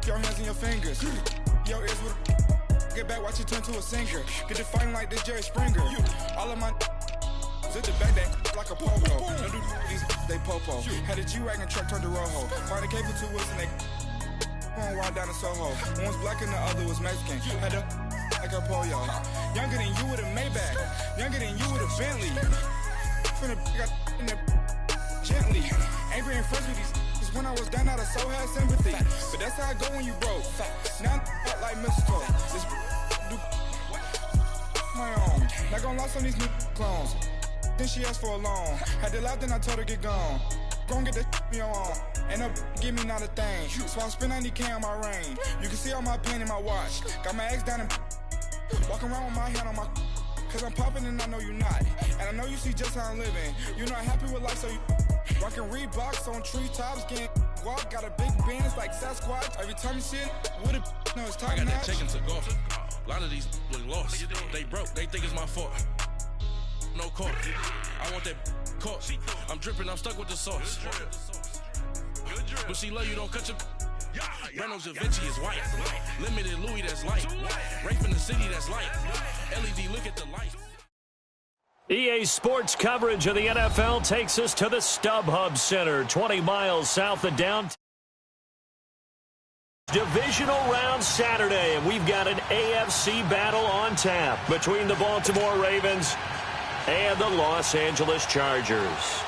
your hands and your fingers. Your ears with get back, watch it turn to a singer. Get to fighting like this Jerry Springer. All of my zip the back that like a pogo. Don't do these they popo. Had a G-Wagon truck turned to Rojo. Find a cable 2 wheels and they going wild down in Soho. One was black and the other was Mexican. Had a like a pollo. Younger than you with a Maybach. Younger than you with a Bentley. Finna got in the gently. Angry and friends with these. When I was down out of so had sympathy. But that's how I go when you broke. Now I'm like mistletoe. This do my own. Not gonna lost on these new clones. Then she asked for a loan. Had to laugh, then I told her get gone. Gon' get that me on. And up give me not a thing. So I spend 90K on my range. You can see all my pain in my watch. Got my ex down and walking around with my hand on my. Cause I'm popping and I know you not. And I know you see just how I'm living. You're not happy with life, so you rockin' Reeboks on treetops, getting walk. Got a big Benz like Sasquatch. Every time you see it, with it, no, it's top I got notch. that chicken to go. A lot of these look lost. They broke, they think it's my fault. No court. I want that court. I'm dripping, I'm stuck with the sauce. But she love you, don't cut your. Reynolds Da Vinci is white. Limited Louis, that's light. Rape in the city, that's light. LED, look at the light. EA Sports coverage of the NFL takes us to the StubHub Center, 20 miles south of downtown. Divisional round Saturday, and we've got an AFC battle on tap between the Baltimore Ravens and the Los Angeles Chargers.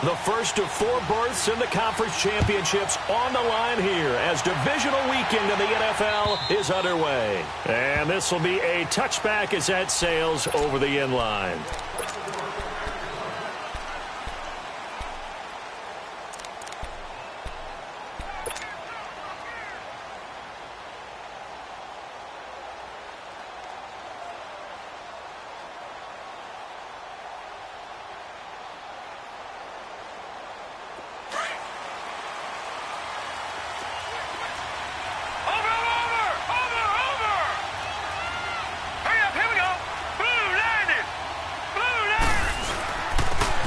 The first of 4 berths in the conference championships on the line here as divisional weekend in the NFL is underway. And this will be a touchback as that sails over the end line.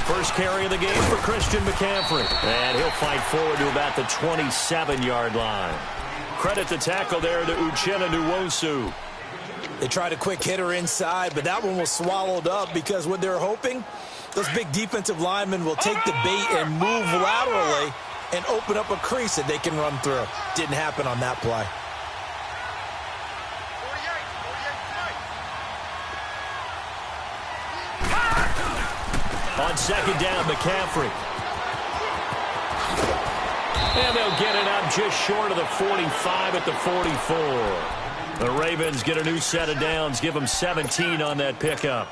First carry of the game for Christian McCaffrey. And he'll fight forward to about the 27-yard line. Credit the tackle there to Uchenna Nwosu. They tried a quick hitter inside, but that one was swallowed up because what they're hoping, those big defensive linemen will take the bait and move laterally and open up a crease that they can run through. Didn't happen on that play. On second down, McCaffrey. And they'll get it up just short of the 45 at the 44. The Ravens get a new set of downs, give them 17 on that pickup.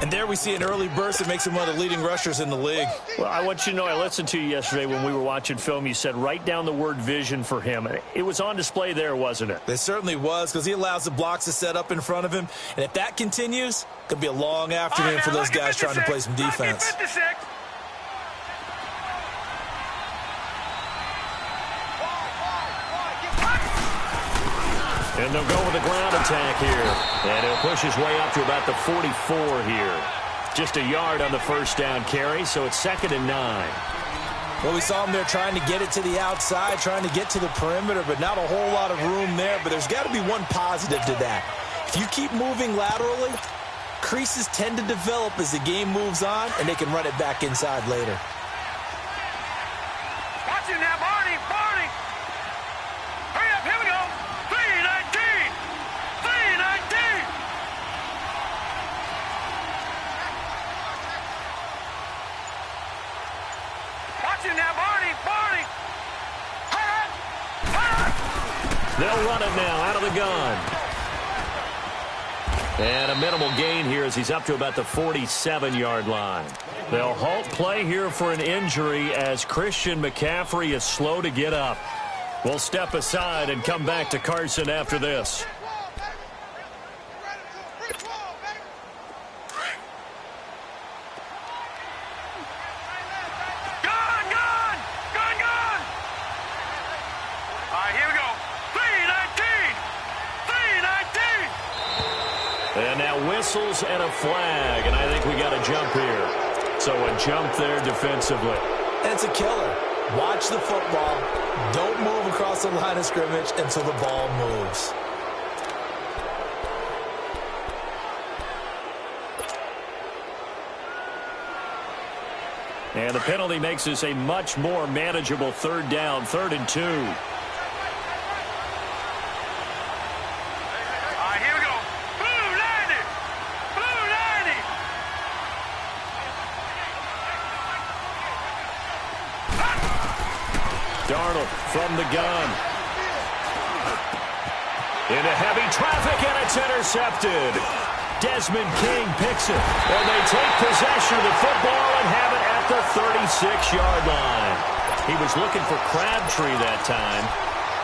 And there we see an early burst that makes him one of the leading rushers in the league. Well, I want you to know, I listened to you yesterday when we were watching film. You said write down the word vision for him. It was on display there, wasn't it? It certainly was, because he allows the blocks to set up in front of him. And if that continues, it could be a long afternoon for those guys trying to play some defense. And they'll go with a ground attack here. And he'll push his way up to about the 44 here. Just a yard on the first down carry, so it's 2nd and 9. Well, we saw him there trying to get it to the outside, trying to get to the perimeter, but not a whole lot of room there. But there's got to be one positive to that. If you keep moving laterally, creases tend to develop as the game moves on, and they can run it back inside later. Watch it now, Barney! Barney! Hurry up, here we go! 3-19! 3-19! Watch it now, Barney! Barney! They'll run it now out of the gun. And a minimal gain here as he's up to about the 47-yard line. They'll halt play here for an injury as Christian McCaffrey is slow to get up. We'll step aside and come back to Carson after this. And now whistles and a flag, and I think we got a jump here. So a jump there defensively. And it's a killer. Watch the football. Don't move across the line of scrimmage until the ball moves. And the penalty makes this a much more manageable third down, 3rd and 2. All right, here we go. Blue 90! Blue 90! Darnold from the gun. Into heavy traffic, and it's intercepted. Desmond King picks it, and they take possession of the football and have it at the 36-yard line. He was looking for Crabtree that time.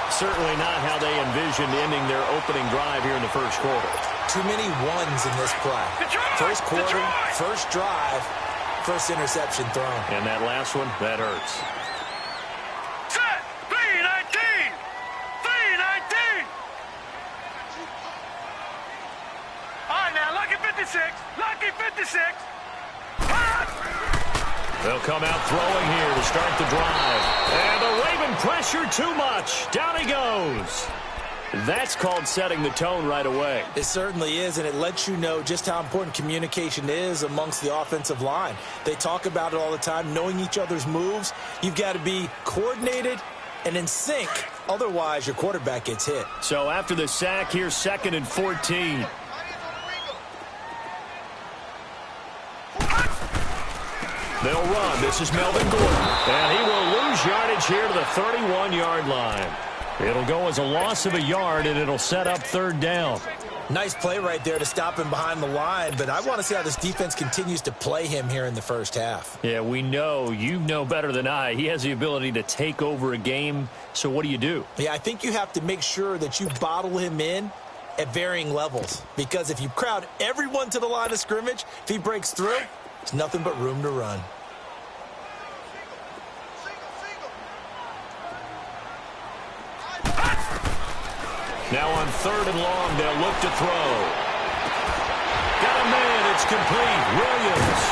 Certainly not how they envisioned ending their opening drive here in the first quarter. Too many ones in this play. First quarter, first drive, first interception thrown. And that last one, that hurts. Set! 319! 319! All right, now, lucky 56. Lucky 56. They'll come out throwing here to start the drive. And the Raven pressure too much. Down he goes. That's called setting the tone right away. It certainly is, and it lets you know just how important communication is amongst the offensive line. They talk about it all the time, knowing each other's moves. You've got to be coordinated and in sync. Otherwise, your quarterback gets hit. So after the sack, here's 2nd and 14. They'll run. This is Melvin Gordon. And he will lose yardage here to the 31-yard line. It'll go as a loss of a yard, and it'll set up 3rd down. Nice play right there to stop him behind the line, but I want to see how this defense continues to play him here in the first half. Yeah, we know. You know better than I. He has the ability to take over a game, so what do? Yeah, I think you have to make sure that you bottle him in at varying levels, because if you crowd everyone to the line of scrimmage, if he breaks through, there's nothing but room to run. Now on 3rd and long, they'll look to throw. Got a man, it's complete. Williams.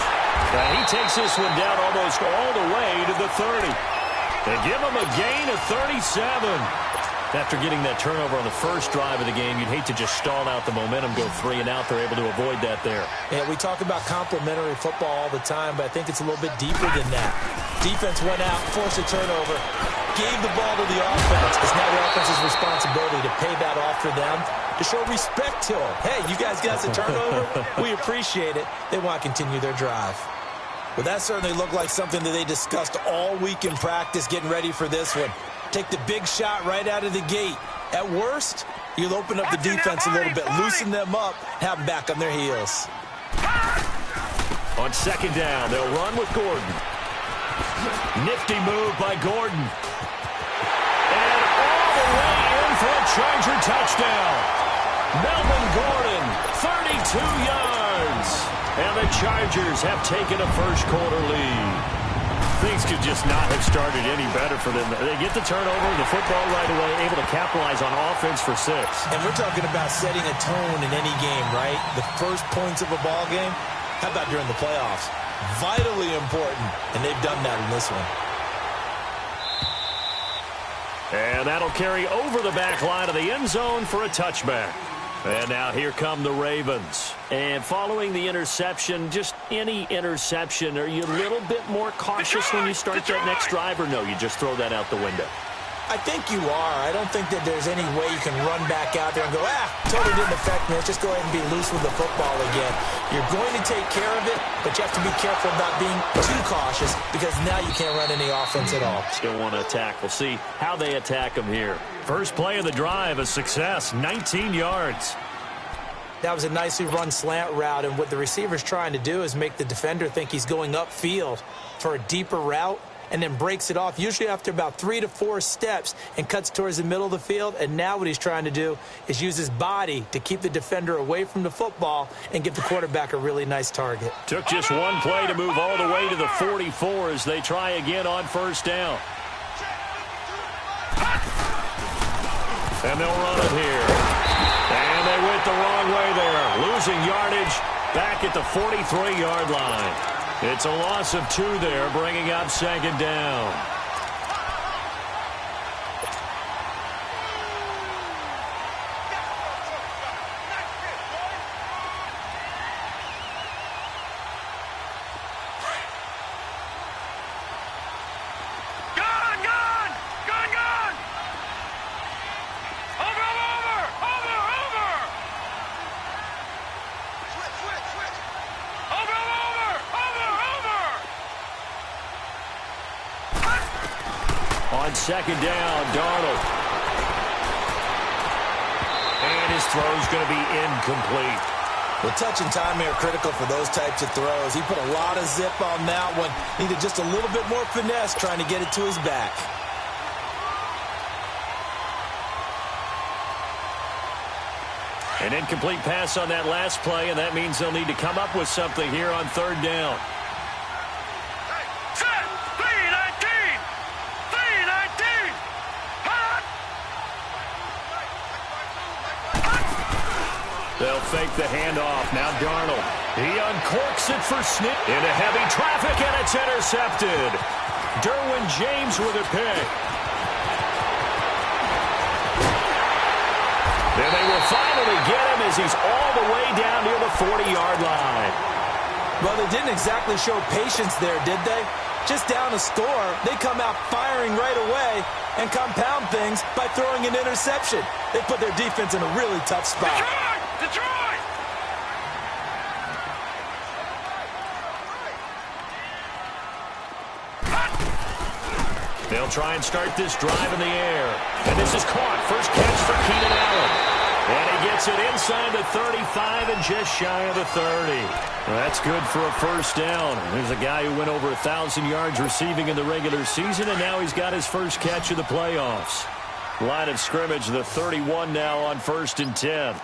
And he takes this one down almost all the way to the 30. They give him a gain of 37. After getting that turnover on the first drive of the game, you'd hate to just stall out the momentum, go 3 and out. They're able to avoid that there. Yeah, we talk about complementary football all the time, but I think it's a little bit deeper than that. Defense went out, forced a turnover, gave the ball to the offense. It's now the offense's responsibility to pay that off for them, to show respect to them. Hey, you guys got a turnover? We appreciate it. They want to continue their drive. Well, that certainly looked like something that they discussed all week in practice, getting ready for this one. Take the big shot right out of the gate. At worst, you'll open up the defense a little bit, loosen them up, have them back on their heels. On 2nd down, they'll run with Gordon. Nifty move by Gordon. And all the way in for a Charger touchdown. Melvin Gordon, 32 yards. And the Chargers have taken a first quarter lead. Things could just not have started any better for them. They get the turnover, the football right away, able to capitalize on offense for 6. And we're talking about setting a tone in any game, right? The first points of a ball game. How about during the playoffs? Vitally important, and they've done that in this one. And that'll carry over the back line of the end zone for a touchback. And now here come the Ravens. And following the interception, just any interception, are you a little bit more cautious when you start that next drive, or no, you just throw that out the window? I think you are. I don't think that there's any way you can run back out there and go, totally didn't affect me. Let's just go ahead and be loose with the football again. You're going to take care of it, but you have to be careful about being too cautious, because now you can't run any offense at all. Still want to attack. We'll see how they attack them here. First play of the drive, a success, 19 yards. That was a nicely run slant route, and what the receiver's trying to do is make the defender think he's going upfield for a deeper route, and then breaks it off, usually after about 3 to 4 steps, and cuts towards the middle of the field. And now what he's trying to do is use his body to keep the defender away from the football and give the quarterback a really nice target. Took just one play to move all the way to the 44 as they try again on first down. And they'll run it here. And they went the wrong way there, losing yardage back at the 43-yard line. It's a loss of 2 there, bringing up 2nd down. On second down, Darnold. And his throw's going to be incomplete. Well, touch and time are critical for those types of throws. He put a lot of zip on that one. Needed just a little bit more finesse trying to get it to his back. An incomplete pass on that last play, and that means they'll need to come up with something here on third down. Set. 3-19. 3-19. Hot. They'll fake the handoff. Now Darnold. He uncorks it for Snip into heavy traffic, and it's intercepted. Derwin James with a pick. And they will finally get him as he's all the way down near the 40-yard line. Well, they didn't exactly show patience there, did they? Just down a score, they come out firing right away and compound things by throwing an interception. They put their defense in a really tough spot. Detroit! They'll try and start this drive in the air. And this is caught. First catch for Keenan Allen. And he gets it inside the 35 and just shy of the 30. Well, that's good for a first down. There's a guy who went over 1,000 yards receiving in the regular season, and now he's got his first catch of the playoffs. Line of scrimmage, the 31 now on 1st and 10.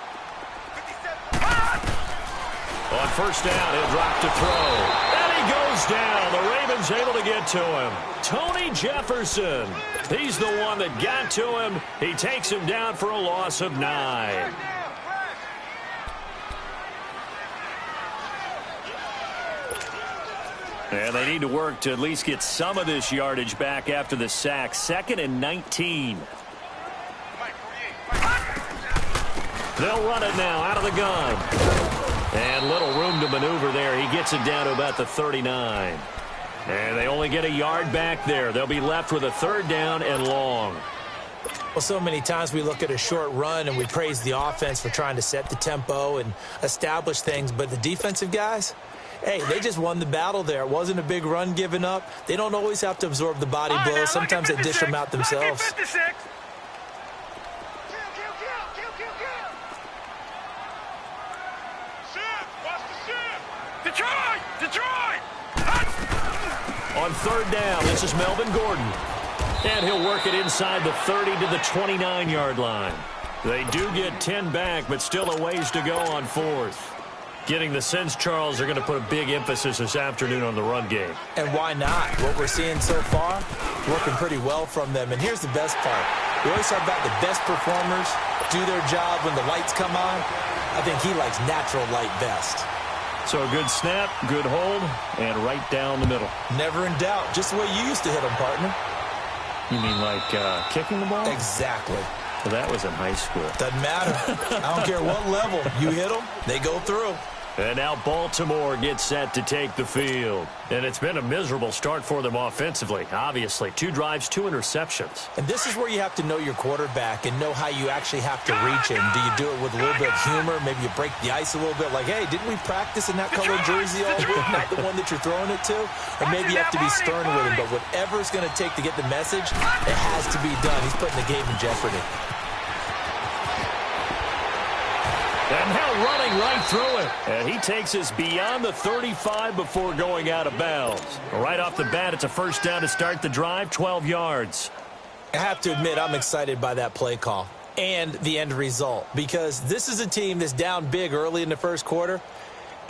On first down, he'll drop to throw. And he goes down. The Ravens able to get to him. Tony Jefferson. He's the one that got to him. He takes him down for a loss of 9. And they need to work to at least get some of this yardage back after the sack. 2nd and 19. They'll run it now out of the gun. And little room to maneuver there. He gets it down to about the 39. And they only get a yard back there. They'll be left with a 3rd down and long. Well, so many times we look at a short run and we praise the offense for trying to set the tempo and establish things. But the defensive guys, hey, they just won the battle there. It wasn't a big run given up. They don't always have to absorb the body blows. Sometimes they dish them out themselves. Detroit! On 3rd down, this is Melvin Gordon. And he'll work it inside the 30 to the 29-yard line. They do get 10 back, but still a ways to go on 4th. Getting the sense, Charles, are going to put a big emphasis this afternoon on the run game. And why not? What we're seeing so far, working pretty well from them. And here's the best part. We always talk about the best performers do their job when the lights come on. I think he likes natural light best. So a good snap, good hold, and right down the middle. Never in doubt. Just the way you used to hit them, partner. You mean like kicking the ball? Exactly. Well, that was in high school. Doesn't matter. I don't care what level. You hit them, they go through. And now Baltimore gets set to take the field. And it's been a miserable start for them offensively, obviously. 2 drives, 2 interceptions. And this is where you have to know your quarterback and know how you actually have to reach him. Do you do it with a little bit of humor? Maybe you break the ice a little bit like, hey, didn't we practice in that colored jersey all week? Not the one that you're throwing it to? Or maybe you have to be stern with him. But whatever it's going to take to get the message, it has to be done. He's putting the game in jeopardy. And now running right through it. And he takes us beyond the 35 before going out of bounds. Right off the bat, it's a first down to start the drive, 12 yards. I have to admit, I'm excited by that play call and the end result, because this is a team that's down big early in the first quarter,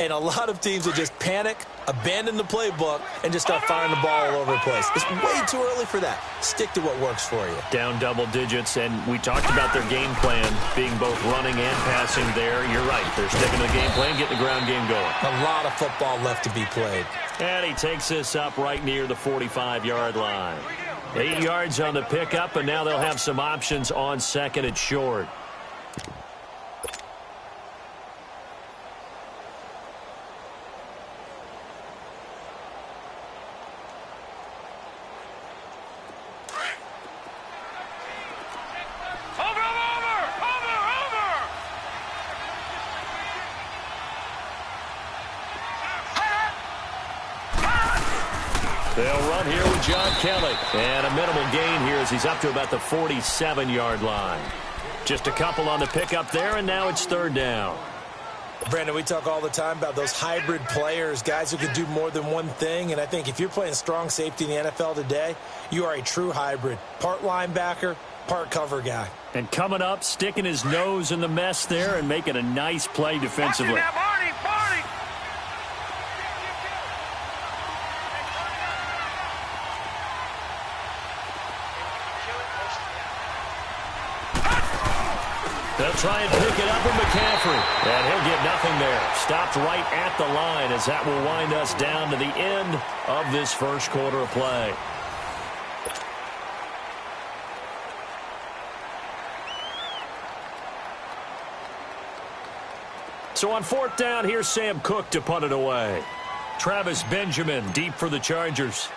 and a lot of teams will just panic, abandon the playbook, and just start firing the ball all over the place. It's way too early for that. Stick to what works for you. Down double digits, and we talked about their game plan being both running and passing there. You're right. They're sticking to the game plan, getting the ground game going. A lot of football left to be played. And he takes this up right near the 45-yard line. 8 yards on the pickup, and now they'll have some options on 2nd and short. They'll run here with John Kelly. And a minimal gain here as he's up to about the 47-yard line. Just a couple on the pickup there, and now it's third down. Brandon, we talk all the time about those hybrid players, guys who can do more than one thing, and I think if you're playing strong safety in the NFL today, you are a true hybrid. Part linebacker, part cover guy. And coming up, sticking his nose in the mess there and making a nice play defensively. They'll try and pick it up with McCaffrey. And he'll get nothing there. Stopped right at the line as that will wind us down to the end of this first quarter of play. So on fourth down, here's Sam Cook to punt it away. Travis Benjamin deep for the Chargers.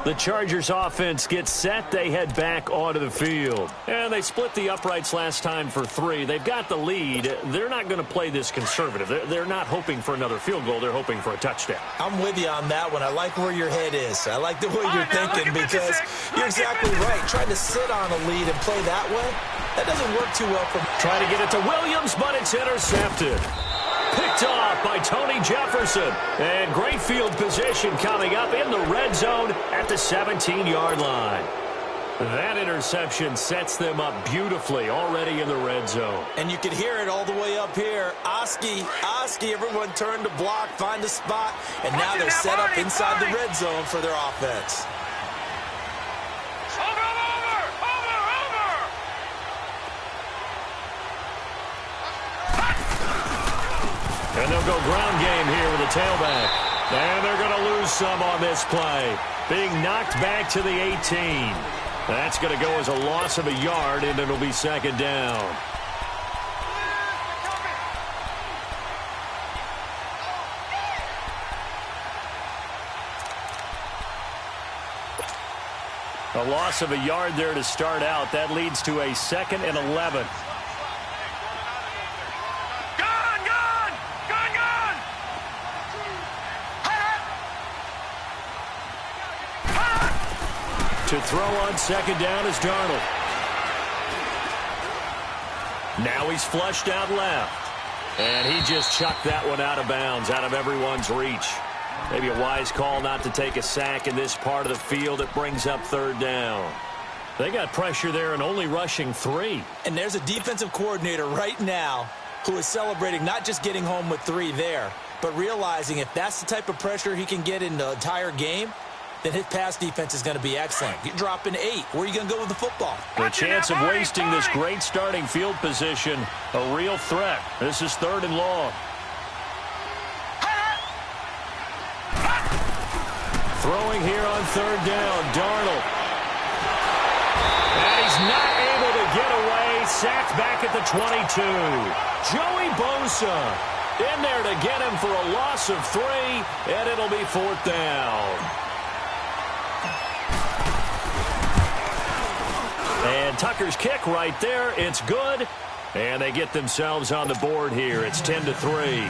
The Chargers offense gets set. They head back onto the field. And they split the uprights last time for 3. They've got the lead. They're not going to play this conservative. They're not hoping for another field goal. They're hoping for a touchdown. I'm with you on that one. I like where your head is. I like the way you're thinking because you're exactly right. Trying to sit on a lead and play that way, that doesn't work too well for me. Trying to get it to Williams, but it's intercepted. Picked off by Tony Jefferson. And great field position coming up in the red zone at the 17-yard line. That interception sets them up beautifully already in the red zone. And you can hear it all the way up here. Oski, everyone turned to block, find a spot, and now they're set up inside the red zone for their offense. And they'll go ground game here with a tailback. And they're going to lose some on this play. Being knocked back to the 18. That's going to go as a loss of a yard, and it'll be second down. A loss of a yard there to start out. That leads to a 2nd and 11. To throw on second down is Darnold. Now he's flushed out left. And he just chucked that one out of bounds, out of everyone's reach. Maybe a wise call not to take a sack in this part of the field. It brings up third down. They got pressure there and only rushing 3. And there's a defensive coordinator right now who is celebrating not just getting home with 3 there, but realizing if that's the type of pressure he can get in the entire game, then his pass defense is going to be excellent. You're dropping 8. Where are you going to go with the football? The chance of wasting this great starting field position, a real threat. This is 3rd and long. Throwing here on 3rd down, Darnold. And he's not able to get away. Sacked back at the 22. Joey Bosa in there to get him for a loss of 3, and it'll be 4th down. And Tucker's kick right there. It's good. And they get themselves on the board here. It's 10-3.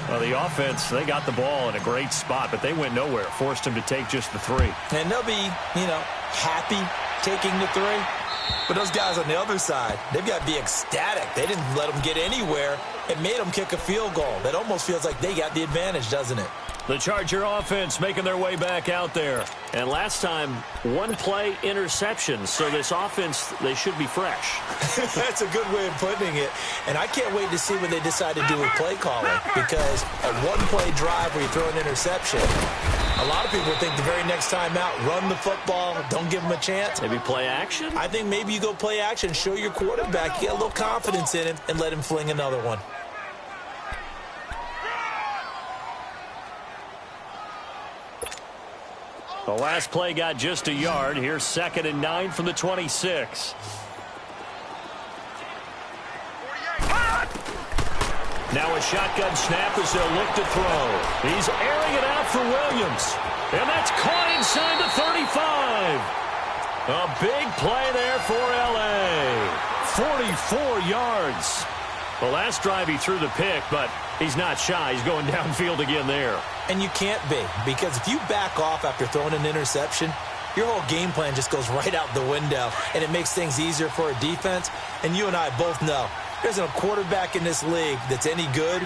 Well, the offense, they got the ball in a great spot, but they went nowhere. Forced him to take just the 3. And they'll be, happy taking the 3. But those guys on the other side, they've got to be ecstatic. They didn't let them get anywhere. It made them kick a field goal. That almost feels like they got the advantage, doesn't it? The Charger offense making their way back out there. And last time, 1-play interception. So this offense, they should be fresh. That's a good way of putting it. And I can't wait to see what they decide to do with play calling. Because a 1-play drive where you throw an interception, a lot of people think the very next time out, run the football, don't give them a chance. Maybe play action? I think maybe you go play action, show your quarterback, you get a little confidence in him, and let him fling another one. The last play got just a yard. Here's 2nd and 9 from the 26. Now a shotgun snap as they'll look to throw. He's airing it out for Williams. And that's caught inside the 35. A big play there for L.A. 44 yards. The last drive he threw the pick, but he's not shy. He's going downfield again there. And you can't be, because if you back off after throwing an interception, your whole game plan just goes right out the window, and it makes things easier for a defense. And you and I both know there's a quarterback in this league that's any good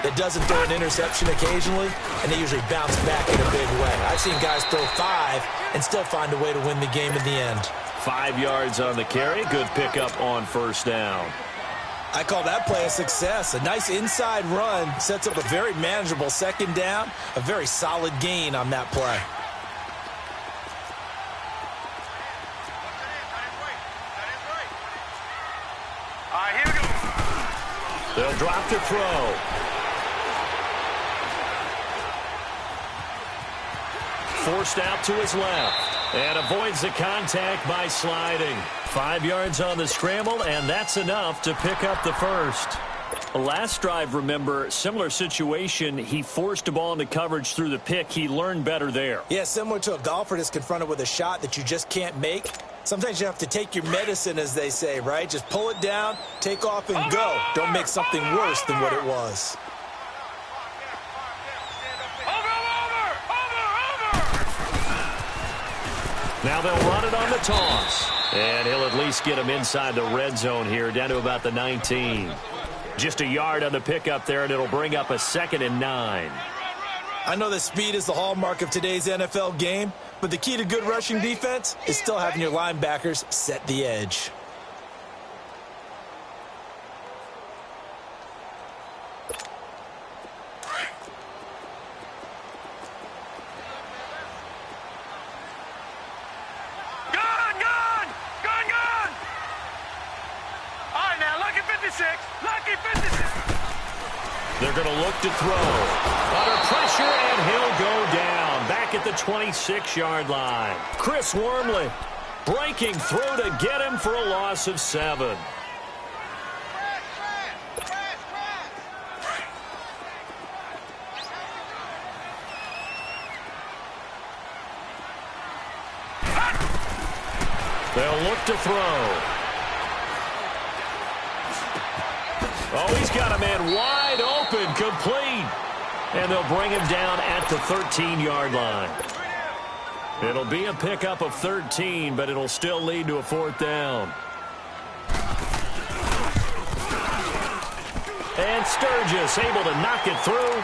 that doesn't throw an interception occasionally, and they usually bounce back in a big way. I've seen guys throw 5 and still find a way to win the game in the end. 5 yards on the carry. Good pickup on first down. I call that play a success. A nice inside run sets up a very manageable second down, a very solid gain on that play. All right, here we go. They'll drop to throw. Forced out to his left and avoids the contact by sliding. 5 yards on the scramble, and that's enough to pick up the first. Last drive, remember, similar situation. He forced a ball into coverage through the pick. He learned better there. Yeah, similar to a golfer that's confronted with a shot that you just can't make. Sometimes you have to take your medicine, as they say, right? Just pull it down, take off, and go. Don't make something worse than what it was. Now they'll run it on the toss. And he'll at least get him inside the red zone here, down to about the 19. Just a yard on the pickup there, and it'll bring up a 2nd and 9. I know that speed is the hallmark of today's NFL game, but the key to good rushing defense is still having your linebackers set the edge. They're going to look to throw. Under pressure, and he'll go down. Back at the 26-yard line. Chris Wormley breaking through to get him for a loss of 7. They'll look to throw. Oh, he's got a man wide open, complete. And they'll bring him down at the 13-yard line. It'll be a pickup of 13, but it'll still lead to a 4th down. And Sturgis able to knock it through.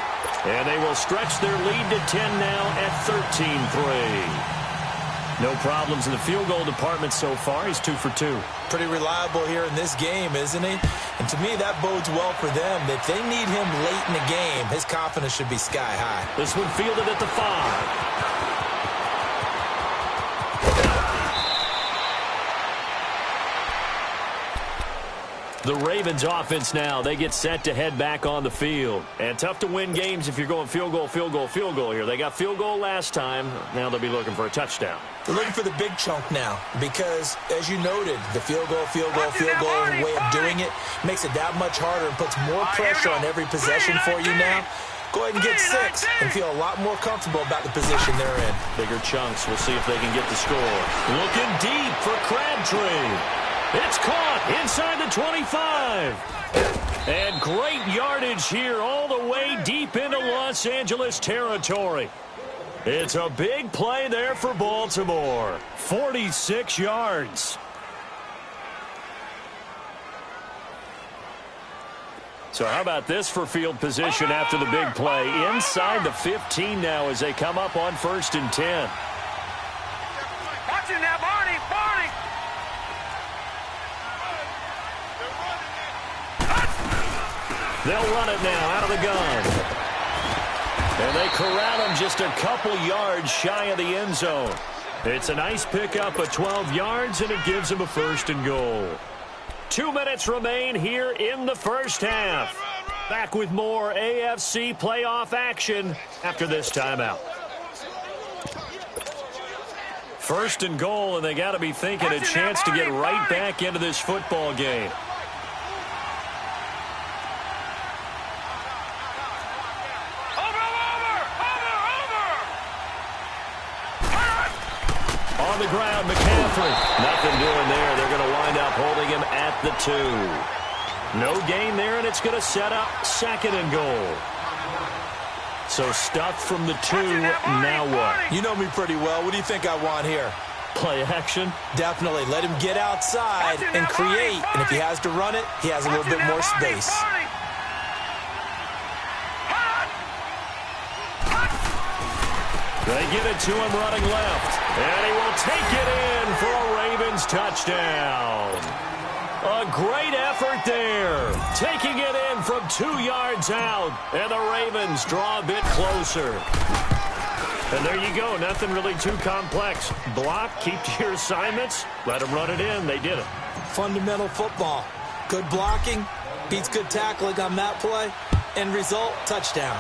And they will stretch their lead to 10 now at 13-3. No problems in the field goal department so far. He's 2 for 2. Pretty reliable here in this game, isn't he? And to me, that bodes well for them. If they need him late in the game, his confidence should be sky high. This one fielded at the 5. The Ravens offense now, they get set to head back on the field. And tough to win games if you're going field goal, field goal, field goal here. They got field goal last time. Now they'll be looking for a touchdown. They're looking for the big chunk now because, as you noted, the field goal way of doing it makes it that much harder and puts more pressure on every possession for you now. Go ahead and get 6 and feel a lot more comfortable about the position they're in. Bigger chunks. We'll see if they can get the score. Looking deep for Crabtree. It's caught inside the 25. And great yardage here all the way deep into Los Angeles territory. It's a big play there for Baltimore. 46 yards. So how about this for field position after the big play? Inside the 15 now as they come up on 1st and 10. Watch it now, Barney. They'll run it now out of the gun. And they corral him just a couple yards shy of the end zone. It's a nice pickup of 12 yards, and it gives him a 1st and goal. 2 minutes remain here in the first half. Back with more AFC playoff action after this timeout. 1st and goal, and they got to be thinking a chance to get right back into this football game. On the ground, McCaffrey. Nothing doing there. They're going to wind up holding him at the 2. No gain there, and it's going to set up 2nd and goal. So stuffed from the 2, now what? You know me pretty well. What do you think I want here? Play action? Definitely. Let him get outside and create. And if he has to run it, he has a little bit more space. They give it to him running left. And he will take it in for a Ravens touchdown. A great effort there. Taking it in from 2 yards out. And the Ravens draw a bit closer. And there you go. Nothing really too complex. Block, keep to your assignments, let them run it in. They did it. Fundamental football. Good blocking, beats good tackling on that play. End result, touchdown.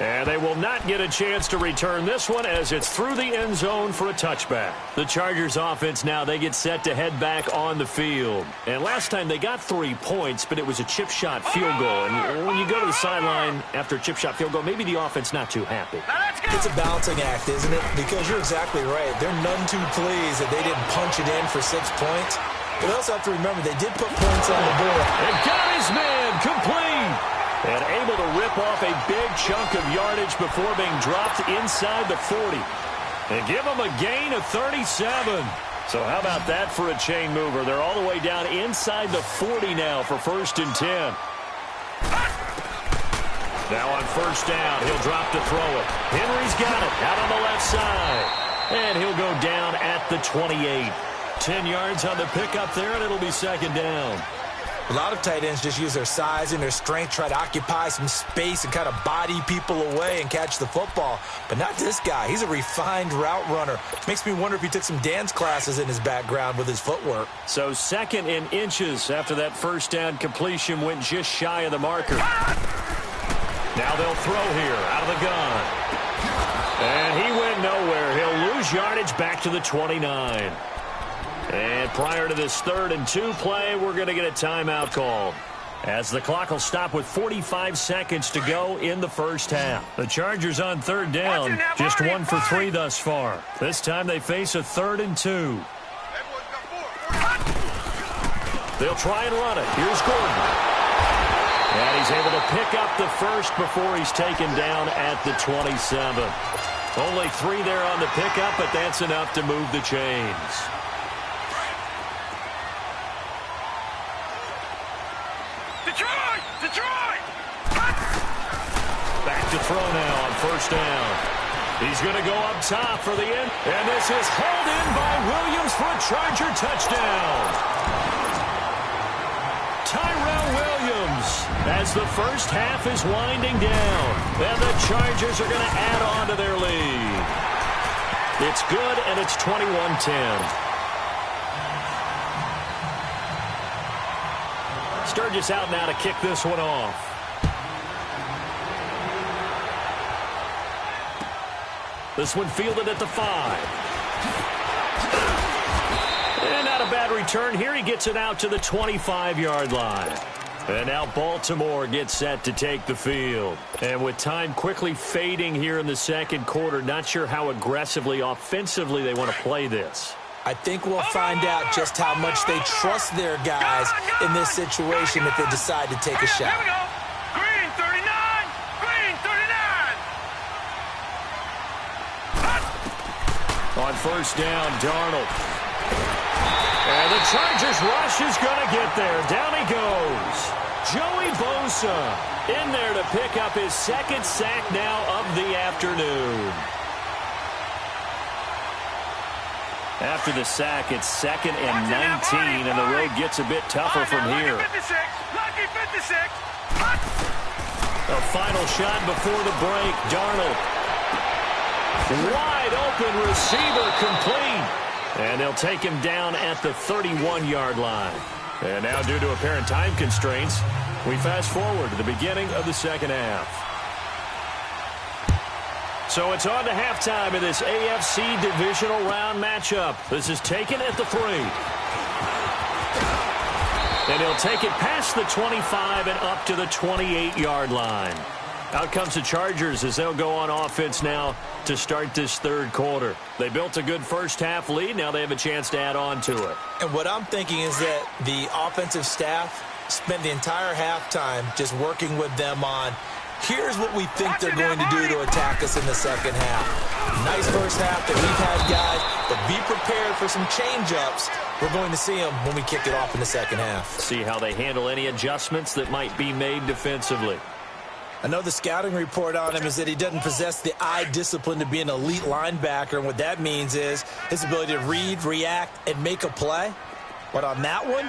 And they will not get a chance to return this one as it's through the end zone for a touchback. The Chargers offense now, they get set to head back on the field. And last time they got 3 points, but it was a chip shot field goal. And when you go to the sideline after a chip shot field goal, maybe the offense not too happy. It's a balancing act, isn't it? Because you're exactly right. They're none too pleased that they didn't punch it in for 6 points. But also have to remember they did put points on the board. And got his man complete. And able to rip off a big chunk of yardage before being dropped inside the 40. And give them a gain of 37. So how about that for a chain mover? They're all the way down inside the 40 now for 1st and 10. Now on 1st down, he'll drop to throw it. Henry's got it out on the left side. And he'll go down at the 28. 10 yards on the pickup there, and it'll be 2nd down. A lot of tight ends just use their size and their strength, try to occupy some space and kind of body people away and catch the football. But not this guy. He's a refined route runner. Makes me wonder if he took some dance classes in his background with his footwork. So 2nd and inches after that 1st down completion went just shy of the marker. Now they'll throw here out of the gun. And he went nowhere. He'll lose yardage back to the 29. And prior to this 3rd and 2 play, we're going to get a timeout called, as the clock will stop with 45 seconds to go in the 1st half. The Chargers on 3rd down, just 1 for 3 thus far. This time they face a 3rd and 2. They'll try and run it. Here's Gordon. And he's able to pick up the 1st before he's taken down at the 27. Only 3 there on the pickup, but that's enough to move the chains. Back to throw now on 1st down. He's going to go up top for the end. And this is hauled in by Williams for a Charger touchdown. Tyrell Williams as the 1st half is winding down. And the Chargers are going to add on to their lead. It's good, and it's 21-10. Sturgis out now to kick this one off. This one fielded at the 5. And not a bad return here. He gets it out to the 25-yard line. And now Baltimore gets set to take the field. And with time quickly fading here in the 2nd quarter, not sure how aggressively, offensively they want to play this. I think we'll find out just how much they trust their guys in this situation if they decide to take a shot. Green 39! Green 39! On 1st down, Darnold. And the Chargers rush is going to get there. Down he goes. Joey Bosa in there to pick up his 2nd sack now of the afternoon. After the sack, it's 2nd and 19, and the road gets a bit tougher from here. Lucky 56. A final shot before the break. Darnold. Wide open receiver complete. And they'll take him down at the 31-yard line. And now, due to apparent time constraints, we fast forward to the beginning of the 2nd half. So it's on to halftime in this AFC divisional round matchup. This is taken at the 3. And he'll take it past the 25 and up to the 28-yard line. Out comes the Chargers as they'll go on offense now to start this third quarter. They built a good first-half lead. Now they have a chance to add on to it. And what I'm thinking is that the offensive staff spent the entire halftime just working with them on, here's what we think they're going to do to attack us in the second half. Nice first half that we've had, guys, but be prepared for some change-ups. We're going to see them when we kick it off in the second half. See how they handle any adjustments that might be made defensively. I know the scouting report on him is that he doesn't possess the eye discipline to be an elite linebacker, and what that means is his ability to read, react, and make a play. But on that one,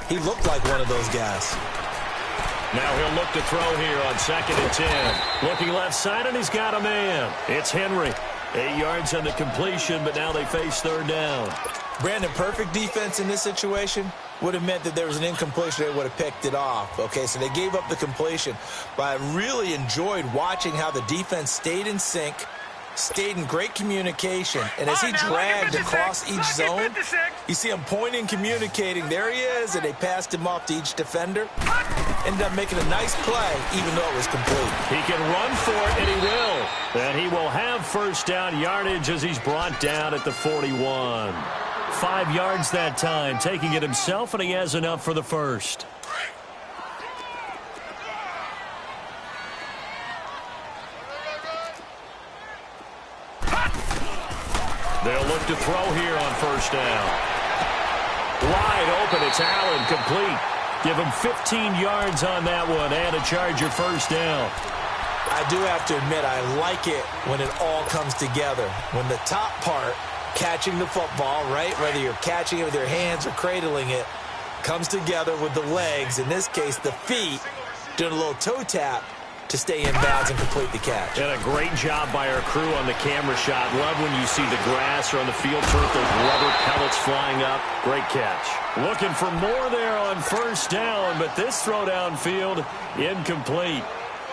he looked like one of those guys. Now he'll look to throw here on 2nd and 10. Looking left side, and he's got a man. It's Henry. 8 yards on the completion, but now they face third down. Brandon, perfect defense in this situation would have meant that there was an incompletion. They would have picked it off. Okay, so they gave up the completion. But I really enjoyed watching how the defense stayed in sync, stayed in great communication. And as he dragged across each zone, you see him pointing, communicating. There he is, and they passed him off to each defender. Ended up making a nice play, even though it was complete. He can run for it, and he will. And he will have first down yardage as he's brought down at the 41. 5 yards that time, taking it himself, and he has enough for the first. They'll look to throw here on first down. Wide open, it's Allen, complete. Give him 15 yards on that one and a Charger first down. I do have to admit, I like it when it all comes together. When the top part, catching the football, right, whether you're catching it with your hands or cradling it, comes together with the legs, in this case the feet, doing a little toe tap to stay in bounds and complete the catch. And a great job by our crew on the camera shot. Love when you see the grass or on the field turf, those rubber pellets flying up. Great catch. Looking for more there on first down, but this throw downfield incomplete.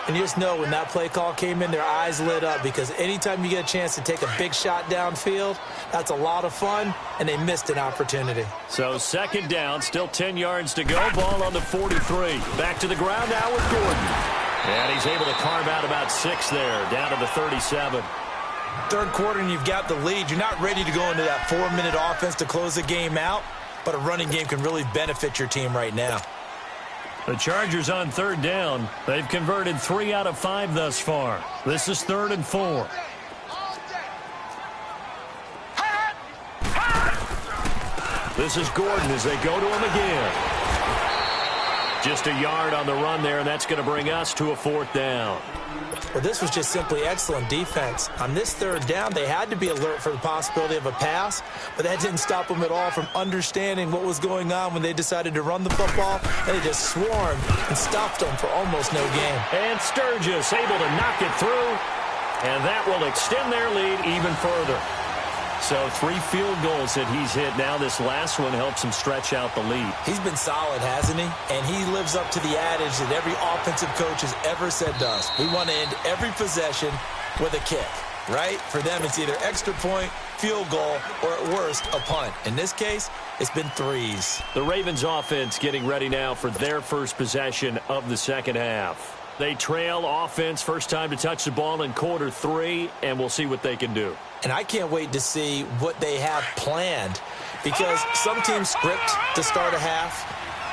And you just know when that play call came in, their eyes lit up, because anytime you get a chance to take a big shot downfield, that's a lot of fun, and they missed an opportunity. So second down, still 10 yards to go. Ball on the 43. Back to the ground now with Gordon. And he's able to carve out about 6 there, down to the 37. Third quarter, and you've got the lead. You're not ready to go into that 4-minute offense to close the game out, but a running game can really benefit your team right now. The Chargers on third down. They've converted 3 out of 5 thus far. This is 3rd and 4. This is Gordon as they go to him again. Just a yard on the run there, and that's going to bring us to a 4th down. Well, this was just simply excellent defense. On this third down, they had to be alert for the possibility of a pass, but that didn't stop them at all from understanding what was going on when they decided to run the football, and they just swarmed and stopped them for almost no gain. And Sturgis able to knock it through, and that will extend their lead even further. So 3 field goals that he's hit now. This last one helps him stretch out the lead. He's been solid, hasn't he? And he lives up to the adage that every offensive coach has ever said to us. We want to end every possession with a kick, right? For them, it's either extra point, field goal, or at worst, a punt. In this case, it's been 3s. The Ravens offense getting ready now for their first possession of the second half. They trail offense, first time to touch the ball in quarter 3, and we'll see what they can do. And I can't wait to see what they have planned, because some teams script to start a half.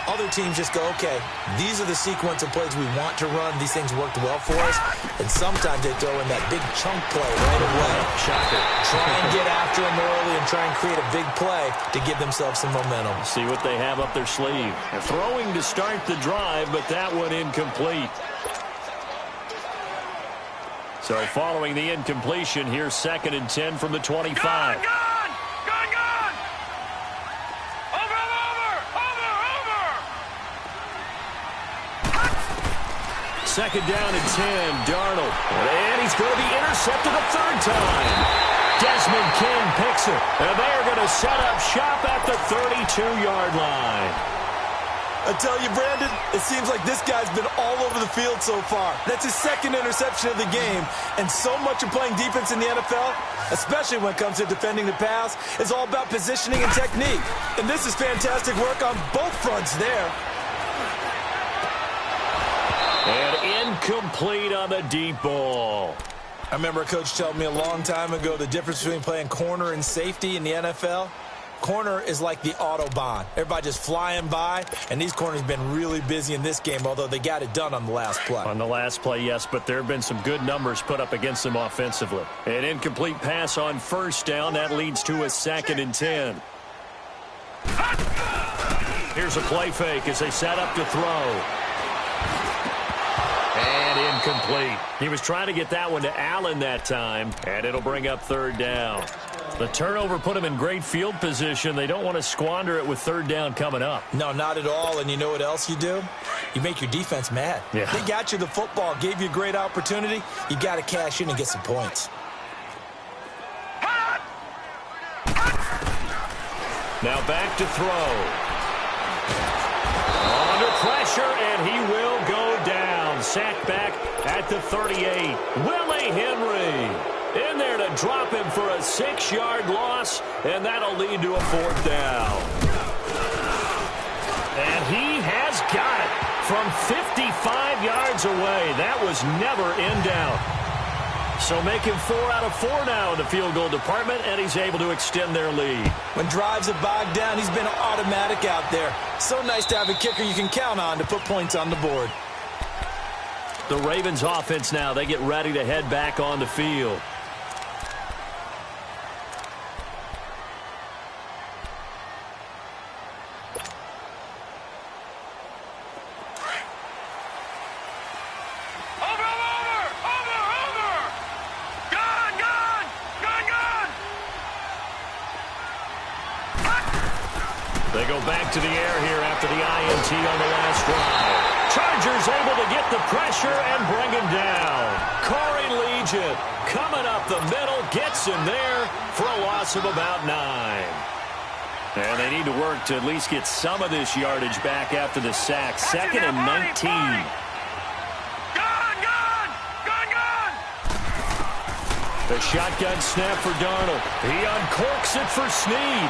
Other teams just go, okay, these are the sequence of plays we want to run. These things worked well for us. And sometimes they throw in that big chunk play right away. Shocker. Try and get after them early and try and create a big play to give themselves some momentum. See what they have up their sleeve. They're throwing to start the drive, but that one incomplete. So following the incompletion, here's 2nd and 10 from the 25. Gone! Over! Second down and 10, Darnold. And he's going to be intercepted a 3rd time. Desmond King picks it. And they're going to set up shop at the 32-yard line. I tell you, Brandon, it seems like this guy's been all over the field so far. That's his 2nd interception of the game. And so much of playing defense in the NFL, especially when it comes to defending the pass, is all about positioning and technique. And this is fantastic work on both fronts there. And incomplete on the deep ball. I remember a coach telling me a long time ago the difference between playing corner and safety in the NFL. Corner is like the Autobahn. Everybody just flying by, and these corners have been really busy in this game, although they got it done on the last play. On the last play, yes, but there have been some good numbers put up against them offensively. An incomplete pass on first down. That leads to a 2nd and 10. Here's a play fake as they set up to throw. And incomplete. He was trying to get that one to Allen that time, and it'll bring up 3rd down. The turnover put him in great field position. They don't want to squander it with 3rd down coming up. No, not at all. And you know what else you do? You make your defense mad. Yeah. They got you the football, gave you a great opportunity. You got to cash in and get some points. Now back to throw. Under pressure, and he will go down. Sacked back at the 38. Willie Henry in there to drop him for a 6-yard loss, and that'll lead to a 4th down. And he has got it from 55 yards away. That was never in doubt. So making 4 out of 4 now in the field goal department, and he's able to extend their lead. When drives are bogged down, he's been automatic out there. So nice to have a kicker you can count on to put points on the board. The Ravens offense now, they get ready to head back on the field. They go back to the air here after the INT on the last drive. Chargers able to get the pressure and bring him down. Corey Legion coming up the middle, gets him there for a loss of about 9. And they need to work to at least get some of this yardage back after the sack. 2nd and 19. The shotgun snap for Darnold. He uncorks it for Snead.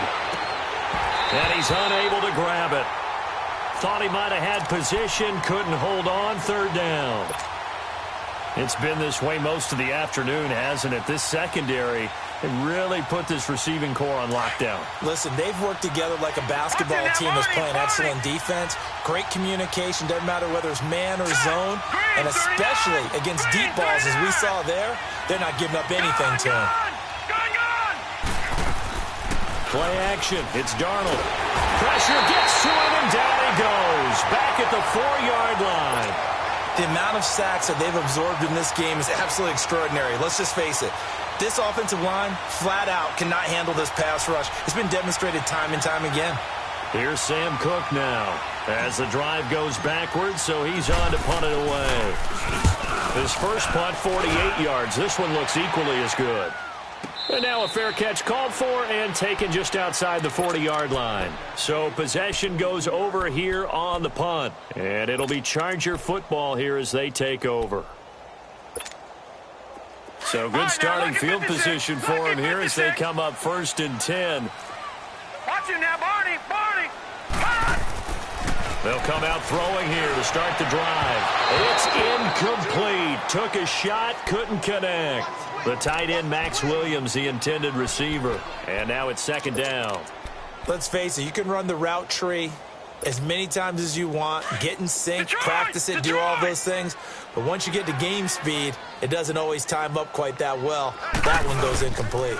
And he's unable to grab it. Thought he might have had position, couldn't hold on, 3rd down. It's been this way most of the afternoon, hasn't it? This secondary, they really put this receiving core on lockdown. Listen, they've worked together like a basketball team that's playing excellent defense. Great communication, doesn't matter whether it's man or zone. And especially against deep balls, as we saw there, they're not giving up anything to him. Play action. It's Darnold. Pressure gets to him, and down he goes. Back at the 4-yard line. The amount of sacks that they've absorbed in this game is absolutely extraordinary. Let's just face it. This offensive line, flat out, cannot handle this pass rush. It's been demonstrated time and time again. Here's Sam Cook now as the drive goes backwards, so he's on to punt it away. His first punt, 48 yards. This one looks equally as good. And now a fair catch called for and taken just outside the 40-yard line. So possession goes over here on the punt. And it'll be Charger football here as they take over. So good starting field position for him here as they come up 1st and 10. Watch it now, Barney. They'll come out throwing here to start the drive. It's incomplete. Took a shot, couldn't connect. The tight end, Max Williams, the intended receiver. And now it's 2nd down. Let's face it, you can run the route tree as many times as you want, get in sync, practice it, do all those things. But once you get to game speed, it doesn't always time up quite that well. That one goes incomplete.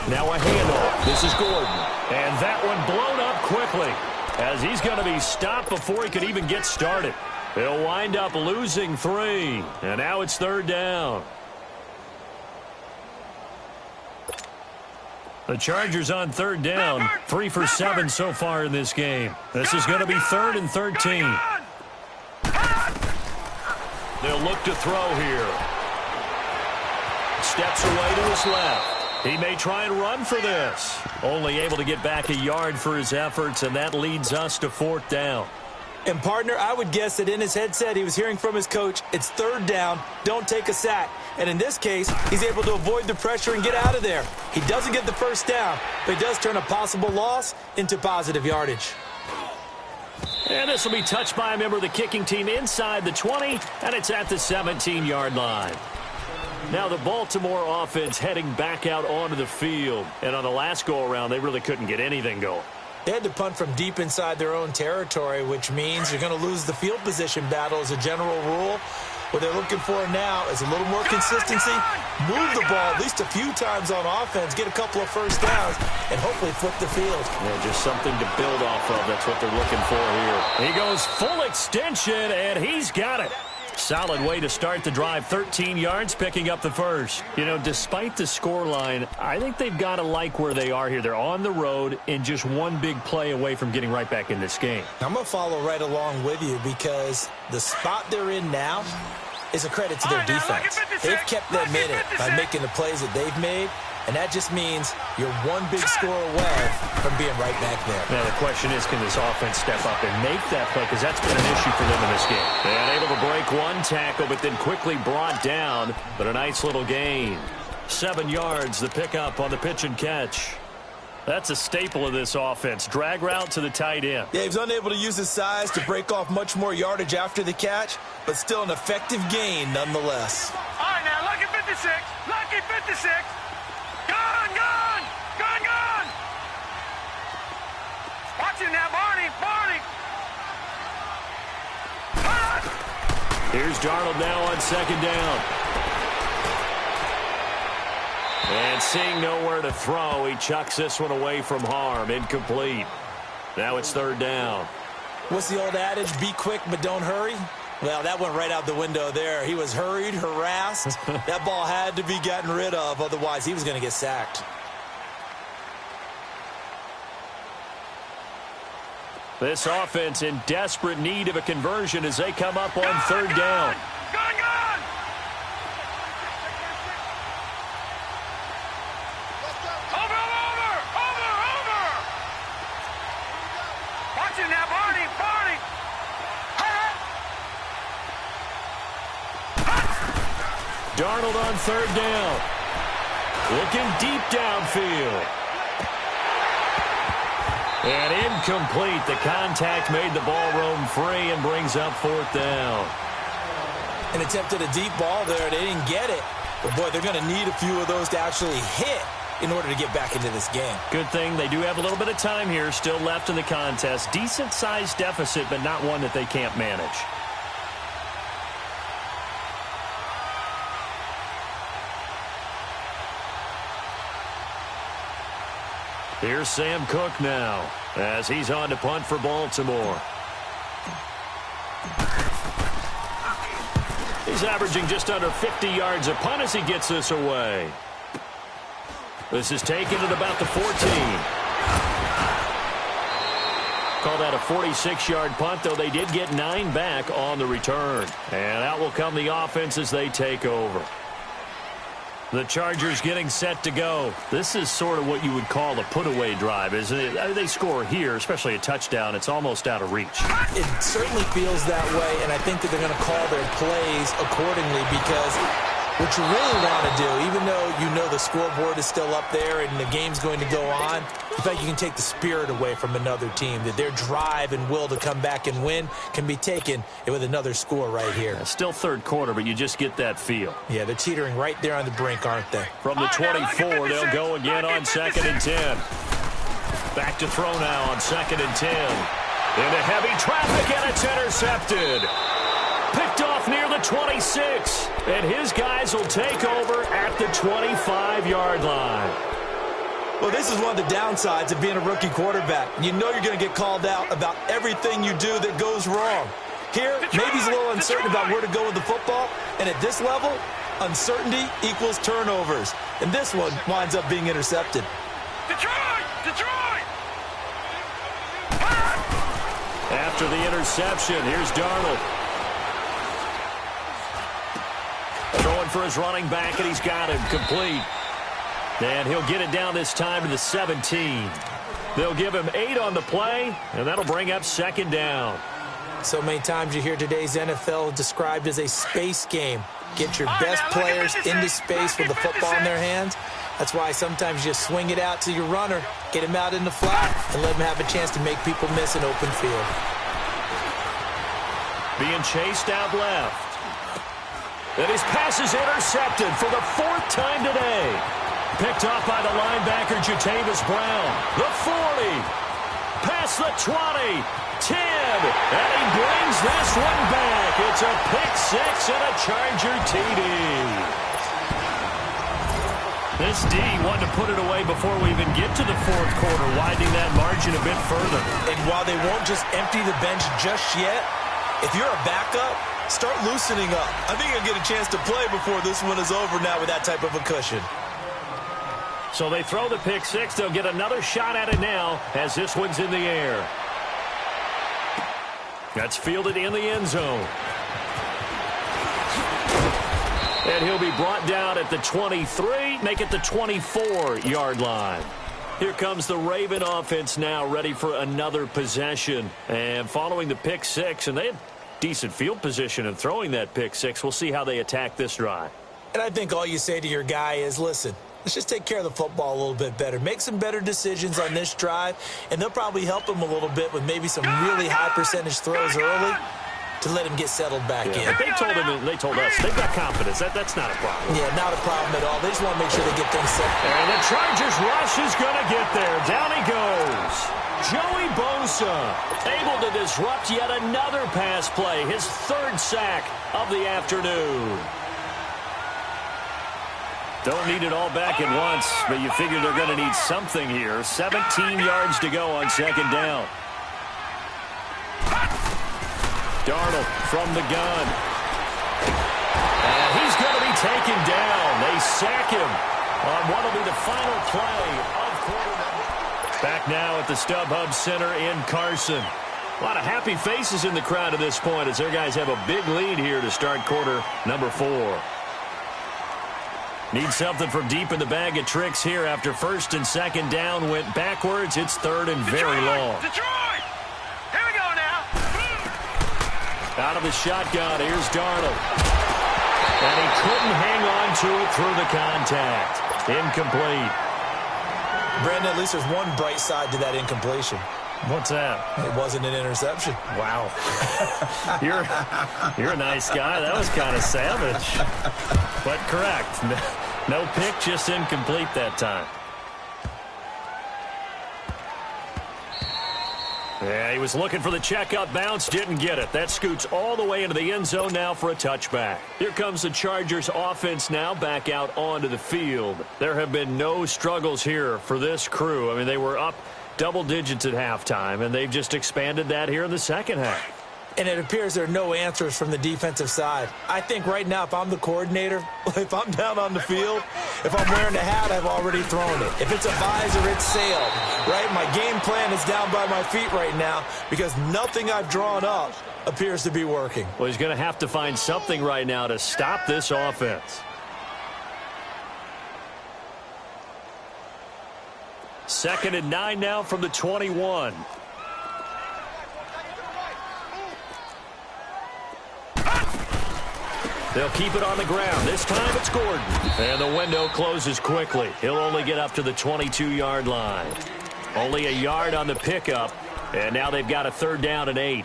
Now a handoff. This is Gordon. And that one blown up quickly as he's going to be stopped before he could even get started. He'll wind up losing 3. And now it's 3rd down. The Chargers on 3rd down, 3 for 7 so far in this game. This is going to be 3rd and 13. They'll look to throw here. Steps away to his left. He may try and run for this. Only able to get back a yard for his efforts, and that leads us to 4th down. And, partner, I would guess that in his headset he was hearing from his coach, it's 3rd down, don't take a sack. And in this case, he's able to avoid the pressure and get out of there. He doesn't get the 1st down, but he does turn a possible loss into positive yardage. And this will be touched by a member of the kicking team inside the 20, and it's at the 17-yard line. Now the Baltimore offense heading back out onto the field. And on the last go-around, they really couldn't get anything going. They had to punt from deep inside their own territory, which means you're going to lose the field position battle as a general rule. What they're looking for now is a little more consistency, move the ball at least a few times on offense, get a couple of first downs, and hopefully flip the field. Yeah, just something to build off of. That's what they're looking for here. He goes full extension, and he's got it. Solid way to start the drive. 13 yards, picking up the first. You know, despite the scoreline, I think they've got to like where they are here. They're on the road and just one big play away from getting right back in this game. I'm going to follow right along with you because the spot they're in now is a credit to their defense. They've kept them in it by making the plays that they've made, and that just means you're one big score away from being right back there. Now, the question is, can this offense step up and make that play? Because that's been an issue for them in this game. And able to break one tackle, but then quickly brought down. But a nice little gain. 7 yards, the pickup on the pitch and catch. That's a staple of this offense. Drag route to the tight end. Yeah, he was unable to use his size to break off much more yardage after the catch, but still an effective gain nonetheless. All right, now, lucky 56. Lucky 56. Gone, gone. Gone, gone. Watch it now, Barney. Barney. Here's Darnold now on second down. And seeing nowhere to throw, he chucks this one away from harm. Incomplete. Now it's third down. What's the old adage? Be quick, but don't hurry. Well, that went right out the window there. He was hurried, harassed. That ball had to be gotten rid of. Otherwise, he was going to get sacked. This offense in desperate need of a conversion as they come up on third down. Gone, gone. Over. Watch it now, Barney. Barney. Darnold on third down. Looking deep downfield. And incomplete. The contact made the ball roam free and brings up fourth down. An attempt at a deep ball there. They didn't get it. But, boy, they're going to need a few of those to actually hit in order to get back into this game. Good thing they do have a little bit of time here still left in the contest. Decent-sized deficit, but not one that they can't manage. Here's Sam Cook now as he's on to punt for Baltimore. He's averaging just under 50 yards a punt as he gets this away. This is taken at about the 14. Call that a 46-yard punt, though they did get 9 back on the return. And out will come the offense as they take over. The Chargers getting set to go. This is sort of what you would call a put-away drive, isn't it? I mean, they score here, especially a touchdown. It's almost out of reach. It certainly feels that way, and I think that they're going to call their plays accordingly because what you really want to do, even though you know the scoreboard is still up there and the game's going to go on, in fact, you can take the spirit away from another team, that their drive and will to come back and win can be taken with another score right here. Still third quarter, but you just get that feel. Yeah, they're teetering right there on the brink, aren't they? From the 24, they'll go again on second and 10. Back to throw now on second and 10. Into heavy traffic, and it's intercepted. Picked off near the 26, and his guys will take over at the 25-yard line. Well, this is one of the downsides of being a rookie quarterback. You know you're going to get called out about everything you do that goes wrong. Here, maybe he's a little uncertain about where to go with the football, and at this level, uncertainty equals turnovers. And this one winds up being intercepted. Detroit! After the interception, here's Darnold. Throwing for his running back, and he's got him complete. And he'll get it down this time to the 17. They'll give him 8 on the play, and that'll bring up second down. So many times you hear today's NFL described as a space game. Get your best players into space with the football in their hands. That's why sometimes you just swing it out to your runner, get him out in the flat, and let him have a chance to make people miss an open field. being chased out left. And his pass is intercepted for the 4th time today. Picked off by the linebacker, Jatavis Brown. The 40. Past the 20. 10. And he brings this one back. It's a pick 6 and a Charger TD. This D wanted to put it away before we even get to the 4th quarter, widening that margin a bit further. And while they won't just empty the bench just yet, if you're a backup, start loosening up. I think you'll get a chance to play before this one is over now with that type of a cushion. So they throw the pick 6. They'll get another shot at it now as this one's in the air. That's fielded in the end zone. And he'll be brought down at the 23, make it the 24-yard line. Here comes the Raven offense now, ready for another possession. And following the pick 6, and they have decent field position in throwing that pick 6. We'll see how they attack this drive. And I think all you say to your guy is, listen, let's just take care of the football a little bit better. Make some better decisions on this drive, and they'll probably help him a little bit with maybe some really high percentage throws early to let him get settled back in. But they told us, they've got confidence. That's not a problem. Yeah, not a problem at all. They just want to make sure they get things set. And the Chargers rush is going to get there. Down he goes. Joey Bosa able to disrupt yet another pass play. His 3rd sack of the afternoon. Don't need it all back at once, but you figure they're going to need something here. 17 yards to go on 2nd down. Darnold from the gun. And he's going to be taken down. They sack him on what will be the final play of quarter number. Back now at the StubHub Center in Carson. A lot of happy faces in the crowd at this point as their guys have a big lead here to start quarter number 4. Need something from deep in the bag of tricks here after 1st and 2nd down went backwards. It's 3rd and very long. Detroit! Here we go now. Out of the shotgun, here's Darnold. And he couldn't hang on to it through the contact. Incomplete. Brandon, at least there's one bright side to that incompletion. What's that? It wasn't an interception. Wow. You're a nice guy. That was kind of savage. But correct. No pick, just incomplete that time. Yeah, he was looking for the checkup bounce, didn't get it. That scoots all the way into the end zone now for a touchback. Here comes the Chargers offense now back out onto the field. There have been no struggles here for this crew. I mean, they were up double digits at halftime, and they've just expanded that here in the 2nd half. And it appears there are no answers from the defensive side. I think right now, if I'm the coordinator, if I'm down on the field, if I'm wearing a hat, I've already thrown it. If it's a visor, it's sailed, right? My game plan is down by my feet right now because nothing I've drawn up appears to be working. Well, he's going to have to find something right now to stop this offense. 2nd and 9 now from the 21. They'll keep it on the ground. This time it's Gordon. And the window closes quickly. He'll only get up to the 22-yard line. Only a yard on the pickup. And now they've got a 3rd down and 8.